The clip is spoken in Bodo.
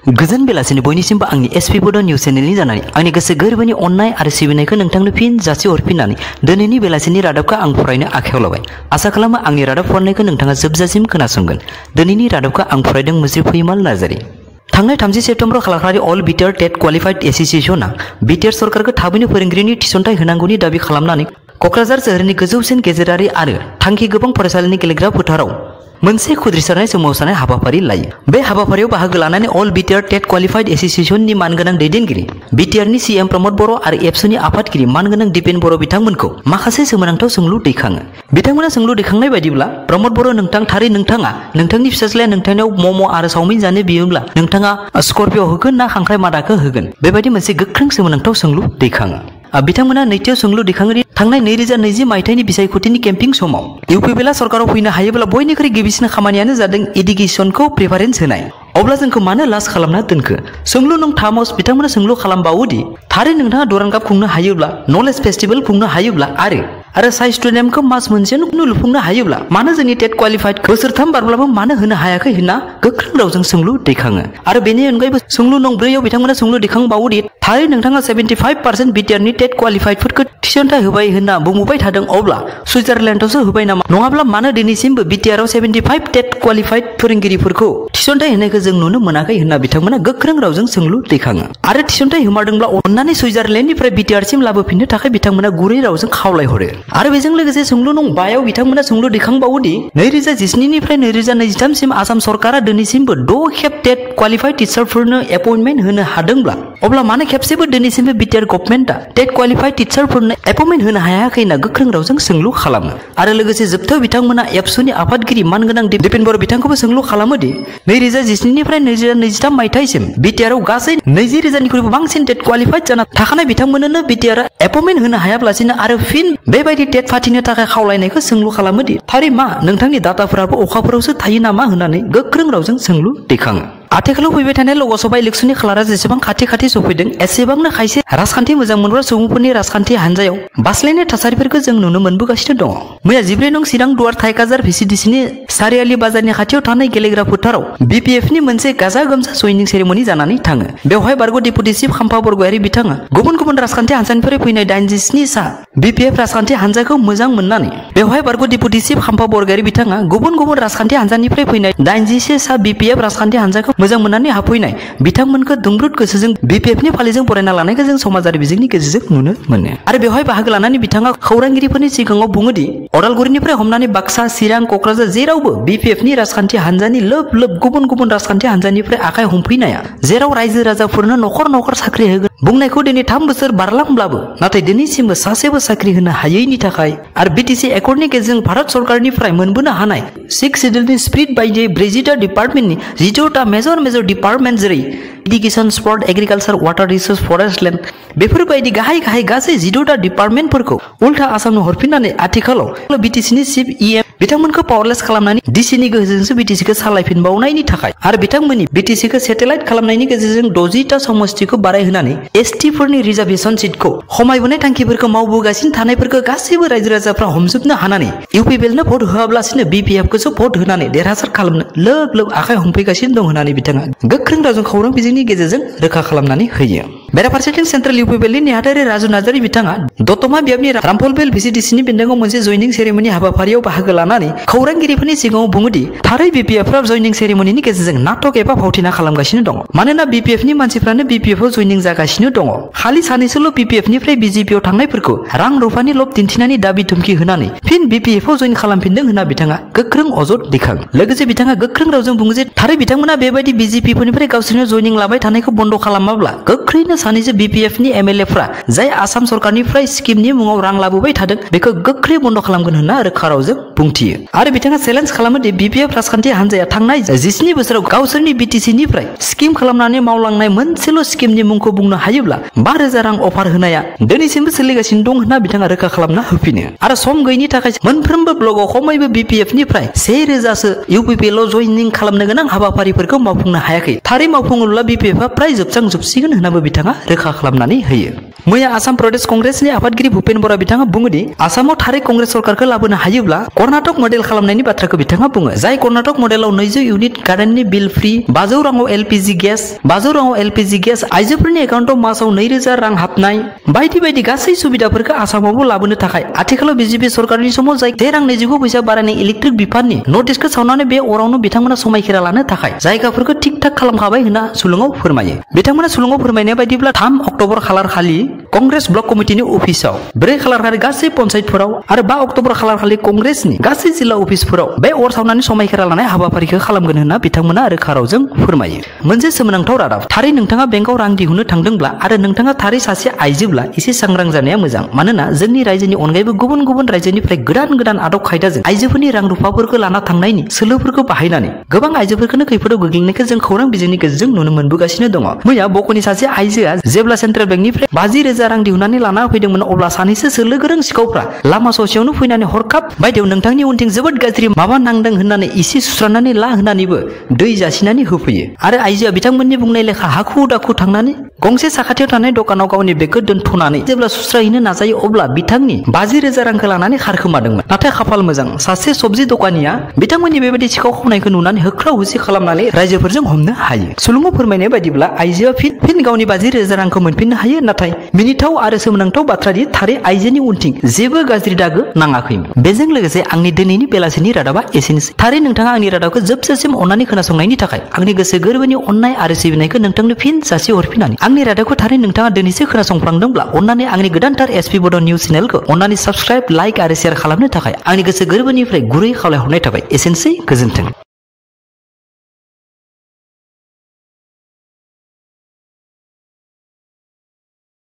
गोजोन बेलासिनि बयनिसिमबो आंनि एसपि बड' निउस चेनेलनि जानानै आंनि गोसो गोरबोनि अननाय आरो सिबिनायखौ नोंथांनो फिन जासि हरफिननानै दिनैनि बेलासिनि रादाबखौ आं फरायनो आखायाव लाबाय। आसा खालामो आंनि रादाब फरायनायखौ नोंथाङा जोबजासिम खोनासंगोन। दिनैनि रादाबखौ आं फरायदों मुस्रि फैमाल नार्जारि। थांनाय 30 सेप्तेम्बराव खालामनाय अल बिटिआर टेट क्वालिफाइड एसोसिएशनआ बिटिआर सरकारखौ थाबैनो फोरोंगिरिनि थिसनथाइ होनांगौनि दाबि खालामनानै क'क्राझार सोहोरनि गोजौसिन गेजेरारि आरो थांखि गोबां फरायसालिनि गेलेग्रा फोथाराव मोनसे खुद्रिसारनाय सोमावसारनाय हाबाफारि लायो। बे हाबाफारियाव बाहागो लानानै अल बिटिआर टेट क्वालिफाइड एसोसिएशननि मानगोनां दैदेनगिरि बिटिआरनि सीएम प्रमद बर' आरो एबसुनि आफादगिरि मानगोनां दिपेन बर' बिथांमोनखौ माखासे सोमोनांथाव सोंलु दैखाङो। बिथांमोना सोंलु दैखांनाय बायदिब्ला प्रमद बर' नोंथाङा नोंथांनि फिसाज्लाया नोंथांनियाव मम' आरो चावमिन जानो बियोब्ला नोंथाङा स्कर्पिय' होगोन ना खांख्राइ मादाखौ होगोन? बेबायदि मोनसे गोख्रों सोमोनांथाव सोंलु दैखाङो। बिथांमोना नैथियाव सोंलु दैखाङोदि थांनाय 2020 मायथाइनि बिसायख'थिनि केम्पिं समाव इउपिपिएलआ सरकाराव फैनो हायोब्ला बयनिख्रुइ गिबिसिन खामानियानो जादों एडुकेसनखौ प्रिफारेन्स होनाय। अब्ला जोंखौ मानो लास खालामना दोनखो? सोंलु नं 3 बिथांमोना सोंलु खालामबावोदि थारै नोंथाङा दुरान काप खुंनो हायोब्ला, नलेज फेस्टिभेल खुंनो हायोब्ला आरो साइ स्टुडेन्टखौ मास मोनसेनो लुफुंनो हायोब्ला मानो जोंनि टेट क्वालिफाइड बोसोरथाम बारब्लाबो मानो होनो हायाखै होनना गोख्रों रावजों सोंलु दैखाङो। आरो बेनि अनगायैबो सोंलु नं 4 बिथांमोना सोंलु दैखांबावोदि थारै नोंथाङा 75% बिटिआरनि टेट क्वालिफाइडफोरखौ थिसनथाइ होबाय होनना बुंबाय थादों, अब्ला सुइजारलेण्डआवसो होबाय नामा? नङाब्ला मानो दिनैसिमबो बिटिआरआव 75 टेट क्वालिफाइड फोरोंगिरिफोरखौ थिसनथाइ होनायखौ जों नुनो मोनाखै होनना बिथांमोना गोख्रों रावजों सोंलु दैखाङो। आरो थिसनथाइ होमारदोंब्ला अन्नानै सुइजारलेण्डनिफ्राय बिटिआरसिम लाबोफिननो थाखाय बिथांमोना गुरै रावजों खावलायहरो। आरो बेजों लोगोसे सोंलु नं 5 बिथांमोना सोंलु दैखांबावोदि 2017 निफ्राय 2023 सिम आसाम सरकारा दिनैसिमबो 6 खेब टेट क्वालिफाइड टिचारफोरनो एपइन्टमेन्ट होनो हादोंब्ला अब्ला मानो खेबसेबो दिनैसिमबो बिटिआर गभर्नमेन्टआ टेट क्वालिफाइड टिचारफोरनो एपइन्टमेन्ट होनो हायाखै होनना गोख्रों रावजों सोंलु खालामो। आरो लोगोसे जोबथायाव बिथांमोना एबसुनि आफादगिरि मानगोनां दिपेन बर' बिथांखौबो सोंलु खालामोदि 2017 निफ्राय 2023 मायथाइसिम बिटिआरआव गासै 20,000निख्रुइबो बांसिन टेट क्वालिफाइड जाना थाखानाय बिथांमोननो बिटिआरआ एपइन्टमेन्ट होनो हायाब्लासिनो आरो फिन बेबायदि टेट फाथिनो थाखाय खावलायनायखौ सोंलु खालामोदि थारै मा नोंथांनि डाटाफोराबो अखाफोरावसो थायो नामा होननानै गोख्रों रावजों सोंलु दैखाङो। आथिखालाव फैबाय थानाय लकसभा इलेक्सननि खालारा जेसेबां खाथि सफैदों एसेबांनो खायसे राजखान्थि मोजां मोनग्रा सुबुंफोरनि राजखान्थि हान्जायाव बास्लायनाय थासारिफोरखौ जों नुनो मोनबोगासिनो दङ। मैया 14 नं चिरां दुवार थाइकाजार भिसिडिसिनि सारियालि बाजारनि खाथियाव थानाय गेलेग्रा फोथाराव बिपिएफनि मोनसे गाजा गोमजा जयनिं सेरेमनि जानानै थाङो। बेवहाय बारग' डेपुटि चिफ खाम्फा बरगयारि बिथाङा गुबुन राजखान्थि हान्जानिफ्राय फैनाय 87 सा बिपिएफ राजखान्थि हान्जाखौ मोजां मोननानै बेवहाय बारग' डेपुटि चिफ खाम्फा बरगयारि बिथाङा गुबुन राजखान्थि हान्जानिफ्राय फैनाय 86 सा बिपिएफ राजखान्थि हान्जाखौ मोजां मोननानै हाबफैनाय बिथांमोनखौ दुंब्रुद गोसोजों बिपिएफनि फालिजों बरायना लानायखौ जों समाजारि बिजोंनि गेजेरजों नुनो मोनो। आरो बेवहाय बाहागो लानानै बिथाङा खौरांगिरिफोरनि सिगाङाव बुङोदि अदालगुरिनिफ्राय हमनानै बाक्सा, चिरां, क'क्राझार जेरावबो बिपिएफनि राजखान्थि हान्जानि लोब गुबुन राजखान्थि हान्जानिफ्राय आखाइ हमफैनाया जेराव रायजो राजाफोरनो न'खर साख्रि होगोन बुंनायखौ दिनै 3 बोसोर बारलांब्लाबो नाथाय दिनैसिमबो सासेबो साख्रि होनो हायैनि थाखाय आरो बिटिसि एकर्डनि गेजेरजों भारत सरकारनिफ्राय मोनबोनो हानाय 6 सिडिउलनि स्पिरिट बायदियै 40टा डिपार्टमेन्टनि 12टा मेजर डिपार्टमेन्ट जेरै education, sport, agriculture, water resource, forest land बेफोरबायदि गाहाय गासै 12टा डिपार्टमेन्टफोरखौ उल्था आसामनो हरफिननानै आथिखालाव बिटिसिनि चिफ इएम बिथांमोनखौ पावारलेस खालामनानै डिसिनि गोहोजोंसो बिटिसिखौ सालायफिनबावनायनि थाखाय आरो बिथांमोननि बिटिसिखौ सेटेलाइट खालामनायनि गेजेरजों 60टा समष्टिखौ बारायहोनानै एसटिफोरनि रिजार्भेसन सिटखौ खमायबोनाय थांखिफोरखौ मावबोगासिनो थानायफोरखौ गासैबो रायजो राजाफ्रा हमजोबनो हानानै इउपिपिएलनो भट होआब्लासिनो बिपिएफखौसो भट होनानै देरहासार खालामनो लोब आखाइ हमफैगासिनो दं होननानै बिथाङा गोख्रों रावजों खौरां बिजोंनि गेजेरजों रोखा खालामनानै होयो। बेराफारसेथिं सेन्ट्रेल इउपिपिएलनि नेहाथारि राजु नार्जारि बिथाङा दतमा बियाबनि रामफलबेल भिसिडिसिनि बेन्दोंआव मोनसे जयनिं सेरेमनि हाबाफारियाव बाहागो लानानै खौरांगिरिफोरनि सिगाङाव बुङोदि थारै बिपिएफआ जयनिं सेरेमनिनि गेजेरजों नाटक एबा फावथिना खालामगासिनो दङ। मानोना बिपिएफनि मानसिफ्रानो बिपिएफआव जयनिं जागासिनो दङ। खालि सानैसोल' बिपिएफनिफ्राय बिजेपिआव थांनायफोरखौ रां रुफानि लब दिन्थिनानै दाबि धुमखि होनानै फिन बिपिएफआव जयन खालामफिनदों होनना बिथाङा गोख्रों अजद दैखाङो। लोगोसे बिथाङा गोख्रों रावजों बुङो जे थारै बिथांमोना बेबायदि बिजेपिफोरनिफ्राय गावसोरनो जयनिं लाबाय थानायखौ बन्द खालामाब्ला गोख्रैनो सानैसो बिपिएफनि एमएलएफ्रा जाय आसाम सरकारनिफ्राय स्किमनि मुङाव रां लाबोबाय थादों बेखौ गोख्रै बन्द खालामगोन होनना रोखा रावजों बुंथियो। आरो बिथाङा चेलेन्ज खालामोदि बिपिएफ राजखान्थि हान्जाया थांनाय 17 बोसोराव गावसोरनि बिटिसिनिफ्राय स्किम खालामनानै मावलांनाय मोनसेल' स्किमनि मुंखौ बुंनो हायोब्ला 5,000 रां अफार होनाया दिनैसिमबो सोलिगासिनो दं होनना बिथाङा रोखा खालामना होफिनो। आरो सम गैयिनि थाखाय मोनफ्रोमबो ब्लगाव खमैबो बिपिएफनिफ्राय 1,000सो इउपिपिएलआव जयनिं खालामनो गोनां हाबाफारिफोरखौ मावफुंनो हायाखै। थारै मावफुङोब्ला बिपिएफआ प्राय जोबस्रांजोबसिगोन होननाबो बिथाङा बिथाङा रोखा खालामनानै होयो। मैया आसाम प्रदेश कंग्रेसनि आफादगिरि भुपेन बरा बिथाङा बुङोदि आसामाव थारै कंग्रेस सरकारखौ लाबोनो हायोब्ला कर्नाटक मडेल खालामनायनि बाथ्राखौ बिथाङा बुङो। जाय कर्नाटक मडेलाव 200 इउनिट कारेन्टनि बिल फ्रि, 500 राङाव एलपिजि गेस, आइजोफोरनि एकाउन्टआव मासाव 2000 रां हाबनाय बायदि बायदि गासै सुबिदाफोरखौ आसामावबो लाबोनो थाखाय आथिखालाव बिजेपि सरकारनि समाव जाय 13 रां 29 फैसा बारायनाय इलेक्ट्रिक बिफाननि नटिसखौ सावनानै बे अरावनो बिथांमोना समायखिरा लानो थाखाय जायगाफोरखौ थिक थाक खालामखाबाय होनना सुलुङाव फोरमायो। बिथांमोना सुलुङाव फोरमायनाय बायदिब्ला 3 अक्ट'बर खालार खालि कंग्रेस ब्लक कमिटिनि अफिसाव, 4 खालार खालि गासै पन्चायतफोराव आरो 5 अक्ट'बर खालार खालि कंग्रेसनि गासै जिल्ला अफिसफोराव बे अर सावनानै समायखिरा लानाय हाबाफारिखौ खालामगोन होनना बिथांमोना रोखा रावजों फोरमायो। मोनसे सोमोनांथाव रादाब, थारै नोंथाङा बेंकआव रां दिहुननो थांदोंब्ला आरो नोंथाङा थारै सासे आइजोब्ला एसे सांग्रां जानाया मोजां। मानोना जोंनि रायजोनि अनगायैबो गुबुन गुबुन रायजोनिफ्राय गोदान आदब खायदाजों आइजोफोरनि रां रुफाफोरखौ लाना थांनायनि सोलोफोरखौ बाहायनानै गोबां आइजोफोरखौनो खैफोदाव गोग्लैनायखौ जों खौरां बिजोंनि गेजेरजों नुनो मोनबोगासिनो दङ। मैया बक'नि सासे आइजोआ जेब्ला सेन्ट्रेल बेंकनिफ्राय 50,000 रां दिहुननानै लाना फैदोंमोन अब्ला सानैसो सोलो गोरों सिखावफ्रा लामा ससेयावनो फैनानै हरखाब बायदेव नोंथांनि उनथिं जोबोद गाज्रि माबा नांदों होननानै इसे सुस्रानानै ला होननानैबो दै जासिनानै होफैयो आरो आइजोआ बिथांमोननि बुंनाय लेखा हाखु दाखु थांनानै गंसे साखाथियाव थानाय दखानाव गावनि बेगखौ दोनथ'नानै जेब्ला सुस्राहैनो नाजायो अब्ला बिथांनि 50,000 रांखौ लानानै खारखोमादोंमोन। नाथाय खाफाल मोजां सासे सबजि दखानिया बिथांमोननि बेबायदि सिखाव खावनायखौ नुनानै होख्राव होसि खालामनानै रायजोफोरजों हमनो हायो। सुलुङाव फोरमायनाय बायदिब्ला आइजोआ फिन गावनि 50,000 रांखौ मोनफिननो हायो। नाथाय मिनिथाव आरो सोमोनांथाव बाथ्रादि थारै आइजोनि उनथिं जेबो गाज्रि दागो नाङाखैमोन। बेजों लोगोसे आंनि दिनैनि बेलासिनि रादाबा एसेनोसै। थारै नोंथाङा आंनि रादाबखौ जोबजासिम अननानै खोनासंनायनि थाखाय आंनि गोसो गोरबोनि अननाय आरो सिबिनायखौ नोंथांनो फिन जासि हरफिननानै आंनि रादाबखौ थारै नोंथाङा दिनैसो खोनासंफ्लांदोंब्ला अननानै आंनि गोदानथार एसपि बड' निउस चेनेलखौ अननानै साबस्क्राइब, लाइक आरो शेयार खालामनो थाखाय आंनि गोसो गोरबोनिफ्राय गुरै खावलायहरनाय थाबाय। एसेनोसै, गोजोन्थों।